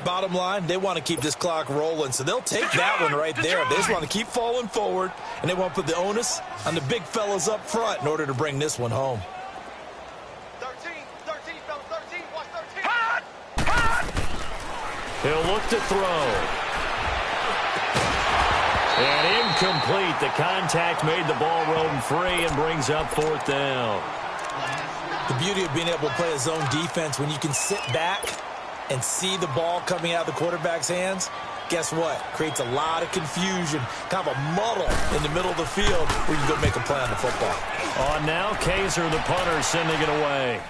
Bottom line, they want to keep this clock rolling, so they'll take that one right there. They just want to keep falling forward, and they want to put the onus on the big fellas up front in order to bring this one home. 13, fellas, 13, watch 13. Hot! He'll look to throw. And incomplete. The contact made the ball roam free and brings up 4th down. The beauty of being able to play a zone defense when you can sit back and see the ball coming out of the quarterback's hands, guess what? Creates a lot of confusion, kind of a muddle in the middle of the field where you can go make a play on the football. On now, Kaiser, the punter, sending it away.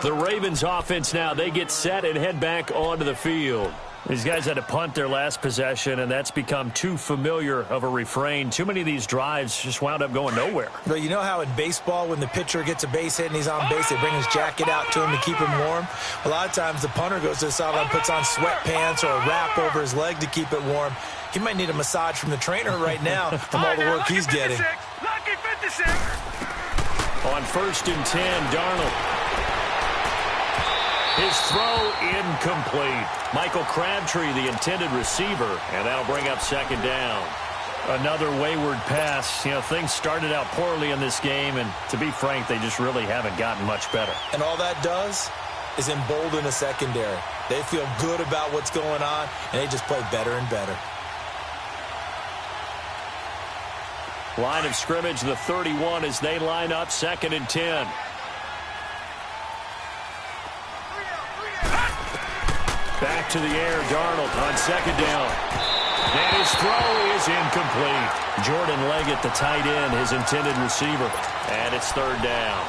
The Ravens offense now, they get set and head back onto the field. These guys had to punt their last possession, and that's become too familiar of a refrain. Too many of these drives just wound up going nowhere. Well, you know how in baseball when the pitcher gets a base hit and he's on base, they bring his jacket out to him to keep him warm? A lot of times the punter goes to the sideline, puts on sweatpants or a wrap over his leg to keep it warm. He might need a massage from the trainer right now from all the work he's getting. Lucky 56. On 1st and 10, Darnold. His throw incomplete. Michael Crabtree, the intended receiver, and that'll bring up second down. Another wayward pass. You know, things started out poorly in this game, and to be frank, they just really haven't gotten much better. And all that does is embolden the secondary. They feel good about what's going on, and they just play better and better. Line of scrimmage, the 31, as they line up, 2nd and 10. Back to the air, Darnold on 2nd down. And his throw is incomplete. Jordan Leggett, the tight end, his intended receiver. And it's 3rd down.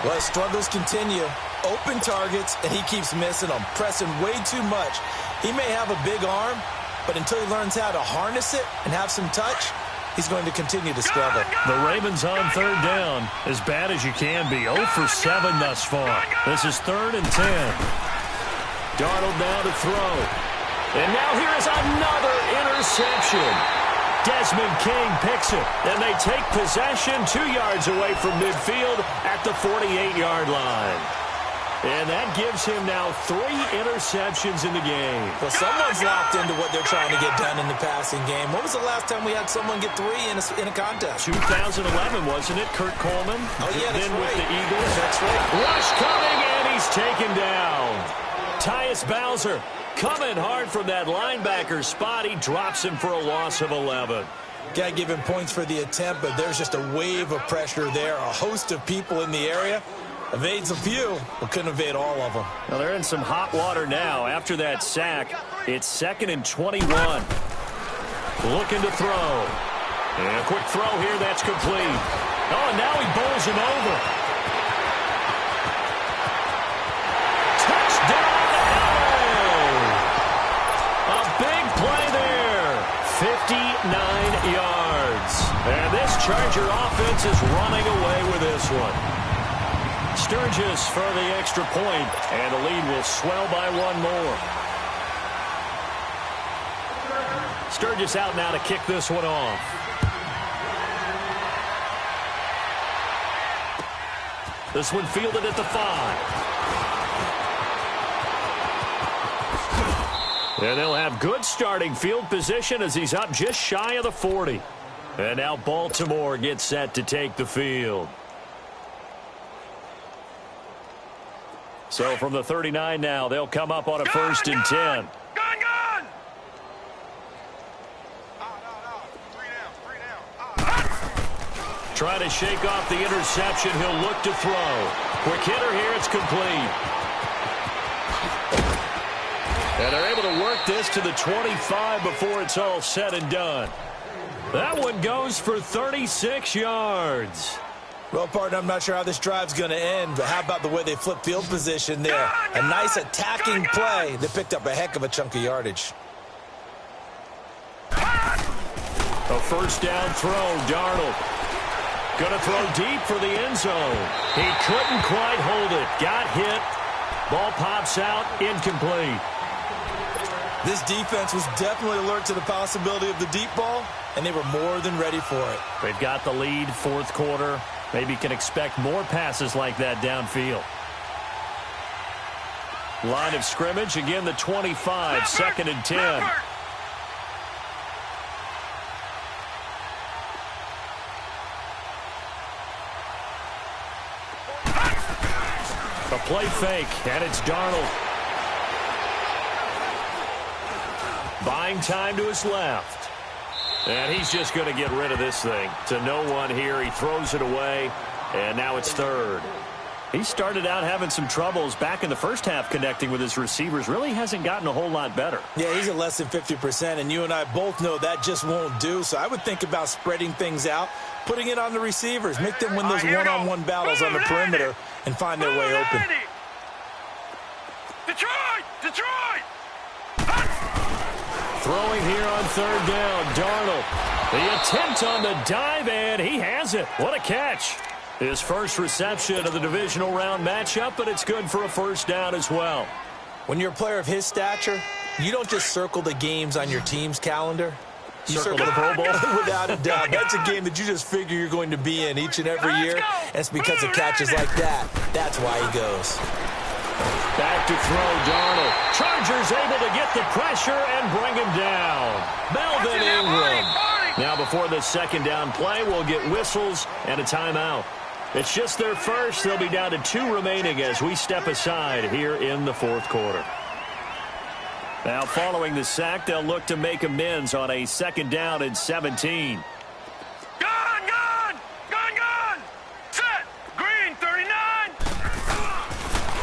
Well, his struggles continue. Open targets, and he keeps missing them, pressing way too much. He may have a big arm, but until he learns how to harness it and have some touch, he's going to continue to struggle. The Ravens on 3rd down, as bad as you can be. 0 for 7 thus far. This is 3rd and 10. Darnold now to throw. And now here is another interception. Desmond King picks it, and they take possession 2 yards away from midfield at the 48-yard line. And that gives him now 3 interceptions in the game. Well, someone's locked into what they're trying to get done in the passing game. When was the last time we had someone get 3 in a contest? 2011, wasn't it? Kurt Coleman. Oh, yeah, that's then right. With the Eagles. That's right. Rush coming, and he's taken down. Tyus Bowser coming hard from that linebacker spot. He drops him for a loss of 11. Got to give him points for the attempt, but there's just a wave of pressure there. A host of people in the area. Evades a few, but couldn't evade all of them. Well, they're in some hot water now. After that sack, it's 2nd and 21. Looking to throw. And a quick throw here, that's complete. Oh, and now he bowls him over. Touchdown, Allen! A big play there. 59 yards. And this Charger offense is running away with this one. Sturgis for the extra point, and the lead will swell by 1 more. Sturgis out now to kick this one off. This one fielded at the 5. And they'll have good starting field position as he's up just shy of the 40. And now Baltimore gets set to take the field. So from the 39 now, they'll come up on a 1st and 10. Gun! Trying to shake off the interception. He'll look to throw. Quick hitter here. It's complete. And they're able to work this to the 25 before it's all said and done. That one goes for 36 yards. Well, partner, I'm not sure how this drive's going to end, but how about the way they flip field position there? A nice attacking play that picked up a heck of a chunk of yardage. A 1st down throw, Darnold. Going to throw deep for the end zone. He couldn't quite hold it. Got hit. Ball pops out, incomplete. This defense was definitely alert to the possibility of the deep ball, and they were more than ready for it. They've got the lead, 4th quarter. Maybe can expect more passes like that downfield. Line of scrimmage, again the 25, 2nd and 10. A play fake, and it's Darnold. Buying time to his left. And he's just going to get rid of this thing. To no one here. He throws it away, and now it's 3rd. He started out having some troubles back in the first half connecting with his receivers. Really hasn't gotten a whole lot better. Yeah, he's at less than 50%, and you and I both know that just won't do. So I would think about spreading things out, putting it on the receivers, make them win those one-on-one battles on the perimeter, and find their way open. Detroit! Throwing here on 3rd down, Darnold. The attempt on the dive, and he has it. What a catch. His first reception of the divisional round matchup, but it's good for a 1st down as well. When you're a player of his stature, you don't just circle the games on your team's calendar. You circle the Pro Bowl. Without a doubt. That's a game that you just figure you're going to be in each and every year. And it's because of catches like that. That's why he goes. Back to throw, Darnold. Chargers able to get the pressure and bring him down. Melvin Ingram. Now before the second down play, we'll get whistles and a timeout. It's just their first. They'll be down to 2 remaining as we step aside here in the fourth quarter. Now following the sack, they'll look to make amends on a second down and 17. Set. Green, 39.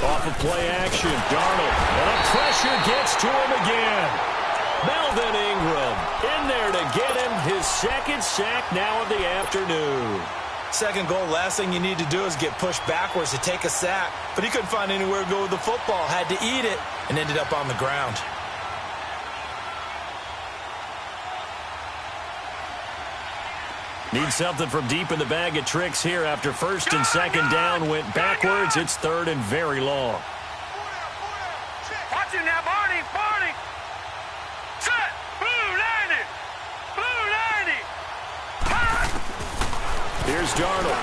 Off of play action, Darnold. And a pressure gets to him again. Melvin Ingram in there to get him his second sack now of the afternoon. Second goal, last thing you need to do is get pushed backwards to take a sack. But he couldn't find anywhere to go with the football. Had to eat it and ended up on the ground. Need something from deep in the bag of tricks here after first and second down went backwards. It's third and very long. Watch it now, Barney. Set. Blue 90. Here's Darnold.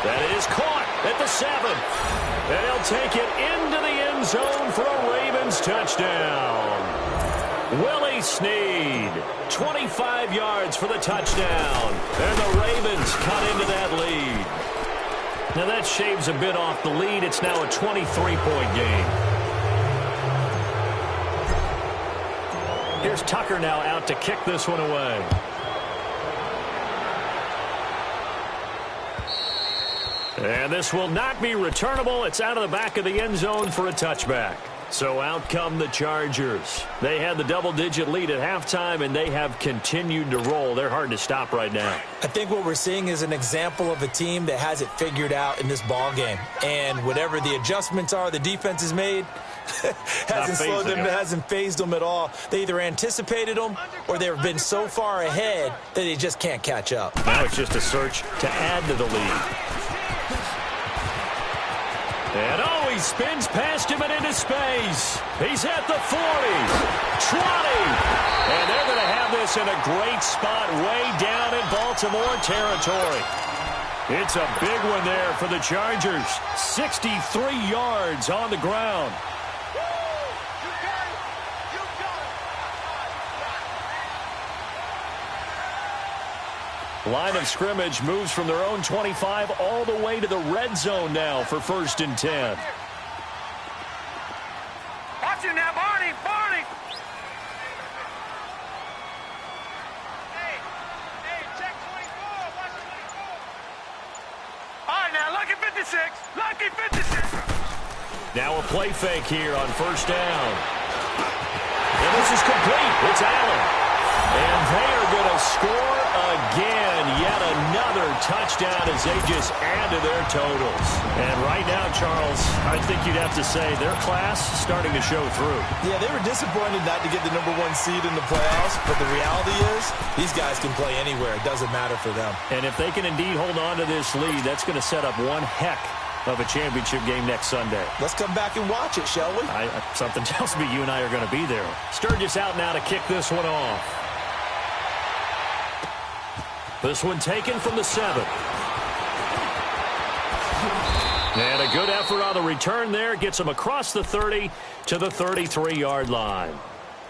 That is caught at the 7. And he'll take it into the end zone for a Ravens touchdown. Willie Snead, 25 yards for the touchdown. And the Ravens cut into that lead. Now that shaves a bit off the lead. It's now a 23-point game. Here's Tucker now out to kick this one away. And this will not be returnable. It's out of the back of the end zone for a touchback. So out come the Chargers. They had the double-digit lead at halftime, and they have continued to roll. They're hard to stop right now. I think what we're seeing is an example of a team that has it figured out in this ball game. And whatever the adjustments are the defense has made, hasn't slowed them, hasn't phased them at all. They either anticipated them or they've been so far ahead that they just can't catch up. Now it's just a search to add to the lead. And he spins past him and into space. He's at the 40, 20. And they're going to have this in a great spot way down in Baltimore territory. It's a big one there for the Chargers. 63 yards on the ground. Line of scrimmage moves from their own 25 all the way to the red zone now for 1st and 10. Watch it now, Barney. Hey, check 24. Watch 24. All right, now, lucky 56. Now a play fake here on 1st down. And this is complete. It's Allen. And they are going to score again. Yet another touchdown as they just add to their totals. And right now, Charles, I think you'd have to say their class starting to show through. Yeah, they were disappointed not to get the #1 seed in the playoffs. But the reality is these guys can play anywhere. It doesn't matter for them. And if they can indeed hold on to this lead, that's going to set up one heck of a championship game next Sunday. Let's come back and watch it, shall we? Something tells me you and I are going to be there. Sturgis out now to kick this one off. This one taken from the 7. And a good effort on the return there. Gets him across the 30 to the 33-yard line.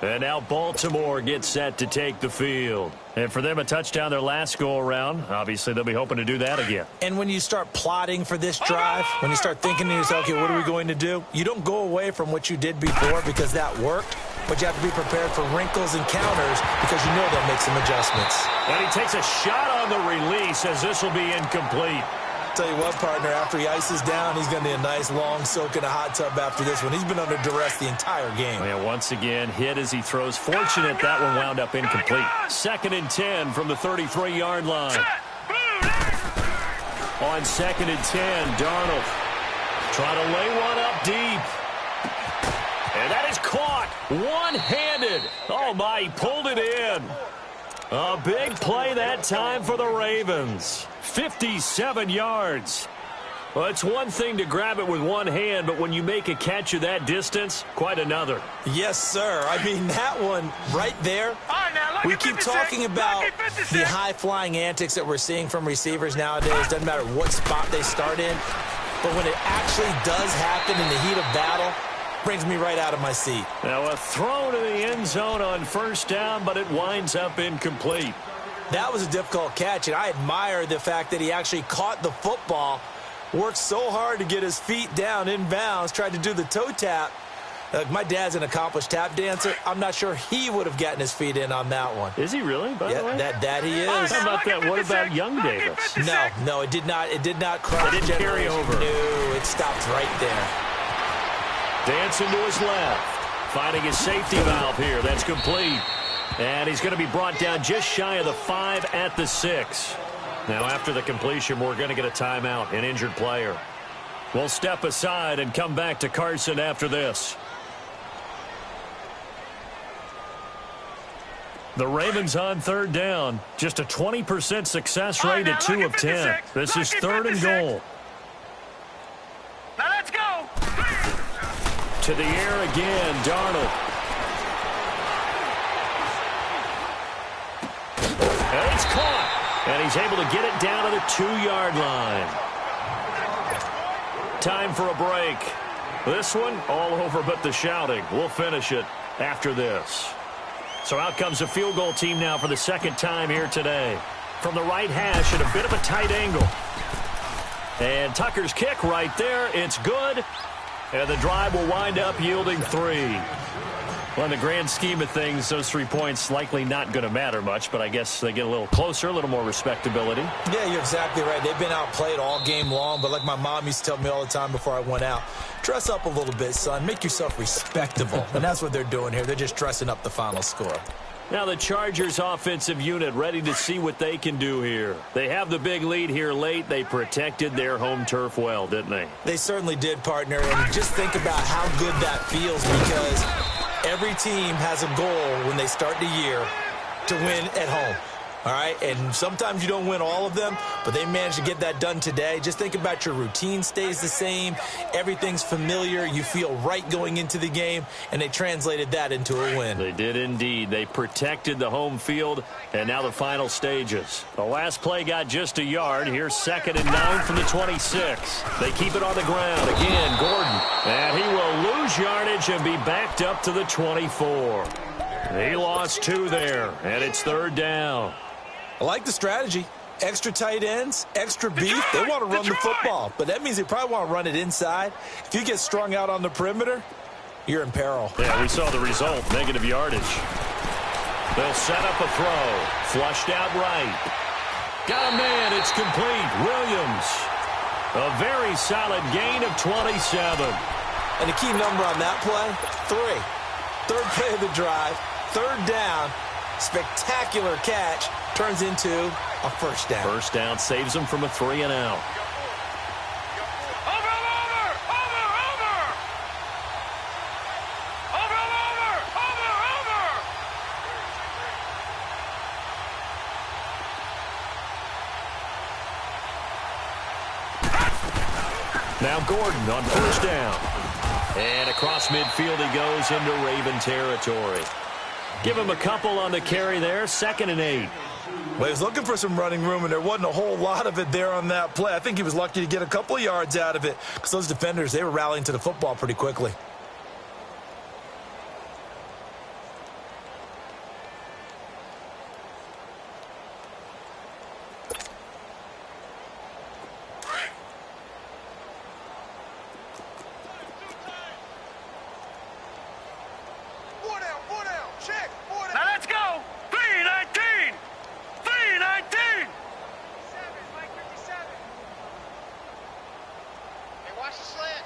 And now Baltimore gets set to take the field. And for them, a touchdown their last go-around. Obviously, they'll be hoping to do that again. And when you start plotting for this drive, when you start thinking to yourself, okay, what are we going to do? You don't go away from what you did before because that worked. But you have to be prepared for wrinkles and counters because you know they'll make some adjustments. And he takes a shot on the release as this will be incomplete. Tell you what, partner, after he ices down, he's going to need a nice long soak in a hot tub after this one. He's been under duress the entire game. Yeah, once again, hit as he throws. Fortunate that one wound up incomplete. 2nd and 10 from the 33-yard line. On 2nd and 10, Darnold trying to lay one up deep. And that is caught one-handed. Oh, my, he pulled it in. A big play that time for the Ravens. 57 yards. Well, it's one thing to grab it with one hand, but when you make a catch of that distance, quite another. Yes, sir. I mean, that one right there. We keep talking about the high-flying antics that we're seeing from receivers nowadays. Doesn't matter what spot they start in. but when it actually does happen in the heat of battle, brings me right out of my seat. Now a throw to the end zone on first down, but it winds up incomplete. That was a difficult catch, and I admire the fact that he actually caught the football, worked so hard to get his feet down inbounds, tried to do the toe tap. My dad's an accomplished tap dancer. I'm not sure he would have gotten his feet in on that one. Is he really, by the way? That he is. How about that? What about young Davis? No, it did not cross. It didn't carry over. No, it stopped right there. Dancing to his left. Finding his safety valve here. That's complete. And he's going to be brought down just shy of the 5 at the 6. Now, after the completion, we're going to get a timeout, an injured player. We'll step aside and come back to Carson after this. The Ravens on third down. Just a 20% success rate at 2 of 10. This is 3rd and goal. Now let's go. To the air again, Darnold. And it's caught. And he's able to get it down to the 2-yard line. Time for a break. This one, all over but the shouting. We'll finish it after this. So out comes a field goal team now for the second time here today. From the right hash at a bit of a tight angle. And Tucker's kick right there. It's good. And the drive will wind up yielding 3. Well, in the grand scheme of things, those 3 points likely not going to matter much, but I guess they get a little closer, a little more respectability. Yeah, you're exactly right. They've been outplayed all game long, but like my mom used to tell me all the time before I went out, dress up a little bit, son. Make yourself respectable. And that's what they're doing here. They're just dressing up the final score. Now the Chargers offensive unit ready to see what they can do here. They have the big lead here late. They protected their home turf well, didn't they? They certainly did, partner. And just think about how good that feels, because every team has a goal when they start the year to win at home. All right, and sometimes you don't win all of them, but they managed to get that done today. Just think about your routine stays the same. Everything's familiar. You feel right going into the game, and they translated that into a win. They did indeed. They protected the home field, and now the final stages. The last play got just a yard. Here's 2nd and 9 from the 26. They keep it on the ground. Again, Gordon. And he will lose yardage and be backed up to the 24. He lost 2 there, and it's 3rd down. I like the strategy. Extra tight ends, extra beef. They want to run the football, but that means they probably want to run it inside. If you get strung out on the perimeter, you're in peril. Yeah, we saw the result, negative yardage. They'll set up a throw. Flushed out right. Got a man. It's complete. Williams. A very solid gain of 27. And the key number on that play, 3. 3rd play of the drive, 3rd down. Spectacular catch. Turns into a first down. First down saves them from a 3 and out. Now Gordon on first down. And across midfield he goes into Raven territory. Give him a couple on the carry there. 2nd and 8. Well, he was looking for some running room, and there wasn't a whole lot of it there on that play. I think he was lucky to get a couple of yards out of it, because those defenders, they were rallying to the football pretty quickly. Now let's go. 319. 319. Hey, watch the slant.